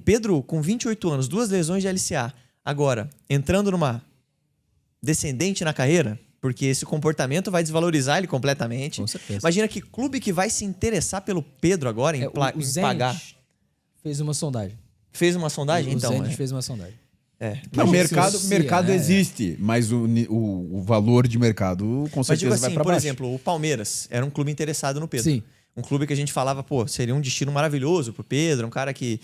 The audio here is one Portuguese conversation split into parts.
Pedro, com 28 anos, 2 lesões de LCA, agora, entrando numa descendente na carreira, porque esse comportamento vai desvalorizar ele completamente. Com certeza. Imagina que clube que vai se interessar pelo Pedro agora em, O em Zenit pagar. fez uma sondagem. Fez uma sondagem? O Então, Zenit fez uma sondagem. Não, o mercado é. existe, mas o valor de mercado com Mas certeza digo assim, vai para por baixo. exemplo, o Palmeiras era um clube interessado no Pedro. Sim. Um clube que a gente falava, pô, seria um destino maravilhoso pro Pedro, um cara que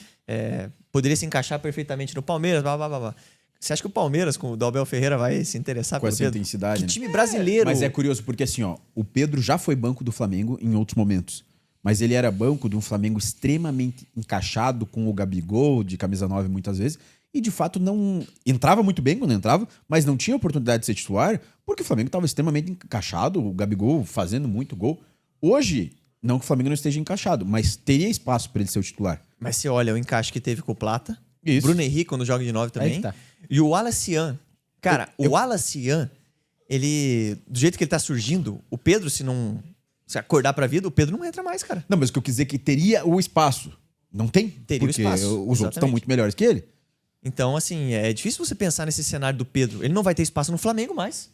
poderia se encaixar perfeitamente no Palmeiras, blá, blá, blá, blá. Você acha que o Palmeiras, com o Abel Ferreira, vai se interessar Com pelo essa Pedro? intensidade, Que né? time brasileiro. Mas é curioso porque assim, ó, o Pedro já foi banco do Flamengo em outros momentos. Mas ele era banco de um Flamengo extremamente encaixado com o Gabigol, de camisa 9 muitas vezes. E de fato não entrava muito bem quando entrava, mas não tinha oportunidade de ser titular, porque o Flamengo estava extremamente encaixado, o Gabigol fazendo muito gol. Hoje, não que o Flamengo não esteja encaixado, mas teria espaço para ele ser o titular. Mas você olha o encaixe que teve com o Plata. Isso. Bruno Henrique, quando joga de 9 também. Aí que tá. E o Wallace-Ian. Cara, o Wallace-Ian, ele... Do jeito que ele tá surgindo, o Pedro, se acordar pra vida, o Pedro não entra mais, cara. Não, mas o que eu quis dizer é que teria o espaço. Não tem? Teria o porque espaço, os outros estão exatamente. muito melhores que ele. Então, assim, é difícil você pensar nesse cenário do Pedro. Ele não vai ter espaço no Flamengo mais.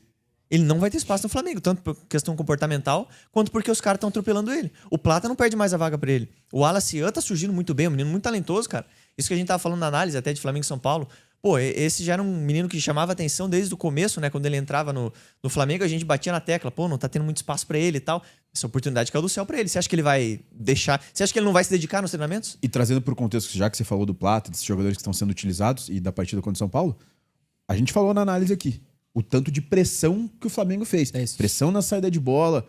Ele não vai ter espaço no Flamengo, tanto por questão comportamental, quanto porque os caras estão atropelando ele. O Plata não perde mais a vaga pra ele. O Wallace-Ian tá surgindo muito bem, um menino muito talentoso, cara. Isso que a gente tava falando na análise até de Flamengo e São Paulo. Pô, esse já era um menino que chamava atenção desde o começo, né? Quando ele entrava no Flamengo, a gente batia na tecla. Pô, não tá tendo muito espaço pra ele e tal. Essa oportunidade caiu do céu pra ele. Você acha que ele vai deixar... Você acha que ele não vai se dedicar nos treinamentos? E trazendo para o contexto, já que você falou do Plata, desses jogadores que estão sendo utilizados e da partida contra o São Paulo, a gente falou na análise aqui. O tanto de pressão que o Flamengo fez. É isso. Pressão na saída de bola.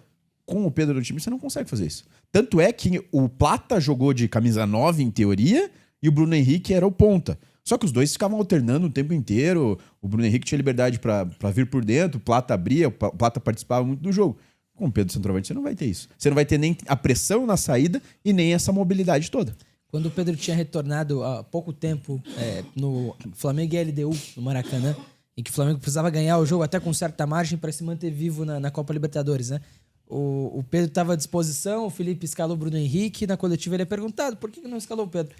Com o Pedro no time, você não consegue fazer isso. Tanto é que o Plata jogou de camisa 9, em teoria, e o Bruno Henrique era o ponta. Só que os dois ficavam alternando o tempo inteiro. O Bruno Henrique tinha liberdade para vir por dentro, o Plata abria, o Plata participava muito do jogo. Com o Pedro centroavante, você não vai ter isso. Você não vai ter nem a pressão na saída e nem essa mobilidade toda. Quando o Pedro tinha retornado há pouco tempo no Flamengo e LDU, no Maracanã, em que o Flamengo precisava ganhar o jogo até com certa margem para se manter vivo na Copa Libertadores, né? O Pedro estava à disposição, o Felipe escalou o Bruno Henrique, na coletiva ele é perguntado por que não escalou o Pedro.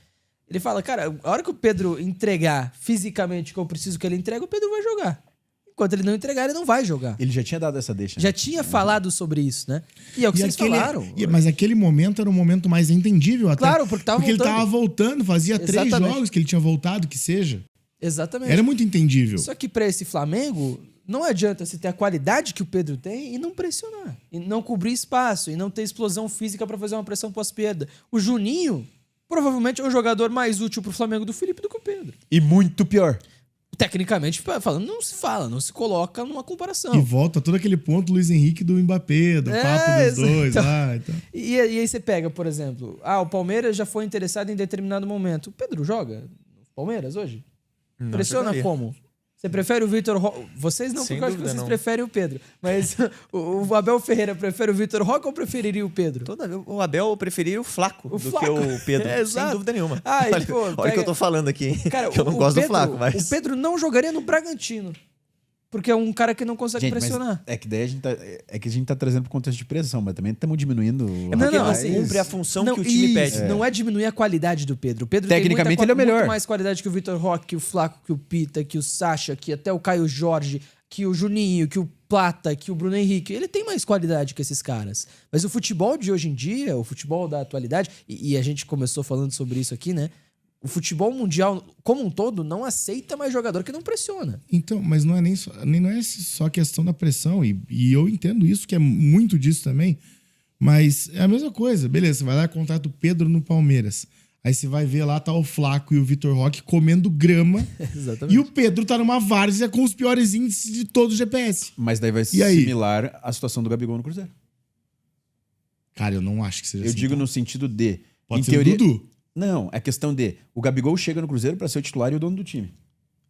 Ele fala, cara, a hora que o Pedro entregar fisicamente o que eu preciso que ele entregue, o Pedro vai jogar. Enquanto ele não entregar, ele não vai jogar. Ele já tinha dado essa deixa. Já né? tinha falado sobre isso, né? E é o que vocês falaram. Mas aquele momento era um momento mais entendível até. Claro, porque tava ele voltando. tava voltando, fazia 3 Exatamente. jogos que ele tinha voltado, que seja. Exatamente. Era muito entendível. Só que pra esse Flamengo, não adianta você ter a qualidade que o Pedro tem e não pressionar. E não cobrir espaço, e não ter explosão física pra fazer uma pressão pós-perda. O Juninho, provavelmente, é o jogador mais útil pro Flamengo do Felipe do que o Pedro. E muito pior. Tecnicamente falando, não se fala, não se coloca numa comparação. E volta todo aquele ponto Luiz Henrique do Mbappé, do papo dos dois então, lá. Então. E aí você pega, por exemplo, o Palmeiras já foi interessado em determinado momento. O Pedro joga no Palmeiras hoje? Não Pressiona jogaria. como? Você prefere o Vitor Roque? Vocês não, Sem porque eu acho que dúvida, vocês não. preferem o Pedro. Mas o Abel Ferreira prefere o Vitor Roque ou preferiria o Pedro? O Abel preferiria o Flaco do Flaco. que o Pedro, É, sem exato. dúvida nenhuma. Ah, e, olha pô, olha o pega- que eu tô falando aqui, hein? Cara, que eu não o gosto Pedro, do Flaco, mas... O Pedro não jogaria no Bragantino. Porque é um cara que não consegue Gente, mas pressionar. é que daí a gente tá trazendo pro contexto de pressão, mas também estamos diminuindo... É porque Não, não assim, cumpre a função que o time isso, pede. Não é diminuir a qualidade do Pedro. O Pedro Tecnicamente, tem ele é o melhor. muito mais qualidade que o Vitor Roque, que o Flaco, que o Pita, que o Sacha, que até o Caio Jorge, que o Juninho, que o Plata, que o Bruno Henrique. Ele tem mais qualidade que esses caras. Mas o futebol de hoje em dia, o futebol da atualidade, e a gente começou falando sobre isso aqui, né? O futebol mundial, como um todo, não aceita mais jogador que não pressiona. Então, mas não é nem não é só questão da pressão, e eu entendo isso, que é muito disso também, mas é a mesma coisa. Beleza, você vai lá e contrata o Pedro no Palmeiras. Aí você vai ver lá, tá o Flaco e o Vitor Roque comendo grama. Exatamente. E o Pedro tá numa várzea com os piores índices de todo o GPS. Mas daí vai E ser aí? similar à situação do Gabigol no Cruzeiro. Cara, eu não acho que seja Eu assim. digo tá? no sentido de... Pode em ser teoria, o Dudu. Não, é questão de... O Gabigol chega no Cruzeiro para ser o titular e o dono do time.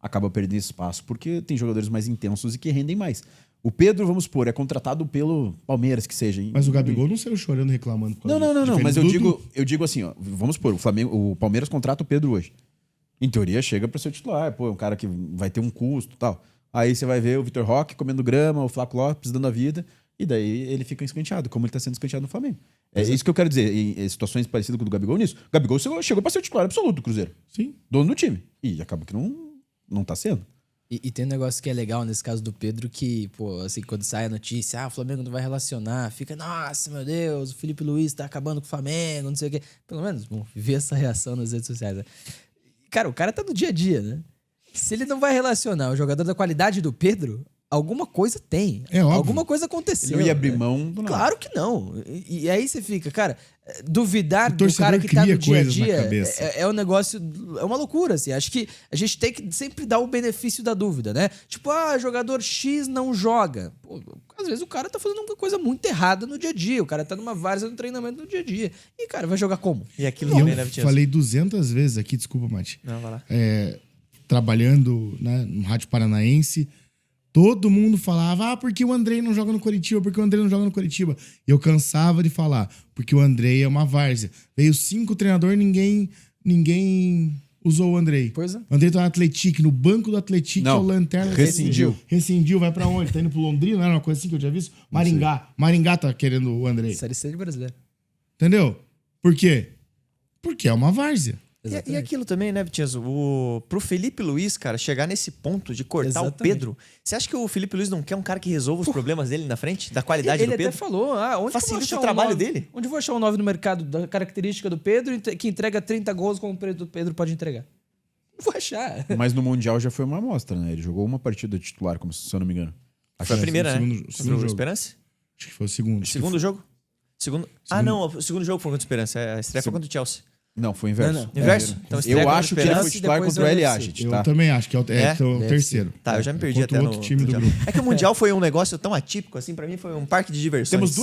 Acaba perdendo espaço porque tem jogadores mais intensos e que rendem mais. O Pedro, vamos supor, é contratado pelo Palmeiras, que seja. Mas o Gabigol não saiu chorando, reclamando. por causa Não, disso. mas Diferente do Dudu. eu digo assim, ó, vamos supor, o Palmeiras contrata o Pedro hoje. Em teoria, chega para ser o titular, pô, é um cara que vai ter um custo e tal. Aí você vai ver o Vitor Roque comendo grama, o Flaco Lopes dando a vida, e daí ele fica escanteado, como ele tá sendo escanteado no Flamengo. É isso que eu quero dizer. Em situações parecidas com o do Gabigol nisso. O Gabigol chegou pra ser o titular absoluto do Cruzeiro. Sim. Dono do time. E acaba que não tá sendo. E tem um negócio que é legal nesse caso do Pedro, que, pô, assim, quando sai a notícia, o Flamengo não vai relacionar, fica, nossa, meu Deus, o Felipe Luiz tá acabando com o Flamengo, não sei o quê. Pelo menos, bom, ver essa reação nas redes sociais, né? Cara, o cara tá no dia a dia, né? Se ele não vai relacionar o jogador da qualidade do Pedro, alguma coisa tem. É óbvio. Alguma coisa aconteceu. Ele não ia abrir né? mão do nada. Claro que não. E aí você fica, cara, duvidar O do torcedor cara que tá cria no dia a coisas na dia cabeça. é um negócio, é uma loucura, assim. Acho que a gente tem que sempre dar o benefício da dúvida, né? Tipo, jogador X não joga. Pô, às vezes o cara tá fazendo uma coisa muito errada no dia a dia. O cara tá numa várzea no treinamento no dia a dia. E, cara, vai jogar como? E aquilo E também, né, eu Vitinho? falei 200 vezes aqui, desculpa, Mati. Não, vai lá. Trabalhando, né, no Rádio Paranaense, todo mundo falava, porque o Andrei não joga no Coritiba, porque o Andrei não joga no Coritiba. E eu cansava de falar, porque o Andrei é uma várzea. Veio 5 treinadores, ninguém usou o Andrei. Pois é. O Andrei tá no Atlético, no banco do Atlético, Não, é o Lanterna. rescindiu. Rescindiu, vai pra onde? Tá indo pro Londrina, não era uma coisa assim que eu tinha visto? Maringá. Maringá tá querendo o Andrei. Série C de brasileiro. Entendeu? Por quê? Porque é uma várzea. E aquilo também, né, Vitinho? Pro Felipe Luiz, cara, chegar nesse ponto de cortar Exatamente. o Pedro, você acha que o Felipe Luiz não quer um cara que resolva os problemas dele na frente? Da qualidade Ele do até Pedro? falou, onde Facilita eu vou achar o trabalho 9? dele. Onde eu vou achar um 9 no mercado da característica do Pedro que entrega 30 gols como o Pedro pode entregar? Não vou achar. Mas no Mundial já foi uma amostra, né? Ele jogou uma partida titular, como se eu não me engano. Foi a primeira, no né? segundo Contra o jogo. Esperança? Acho que foi o segundo. Segundo jogo? Não, o segundo jogo foi contra o Esperança. A estreia foi contra o Chelsea. Não, foi o inverso. Não, não. Inverso? Então, estreia Eu contra o acho que ele Esperança foi e titular depois contra o o El NFC. Agit, Eu tá? também acho que é o Deve terceiro. Tá, eu já me perdi Contra até o outro time do Mundial. grupo. É que o Mundial foi um negócio tão atípico, assim, pra mim foi um parque de diversões. Temos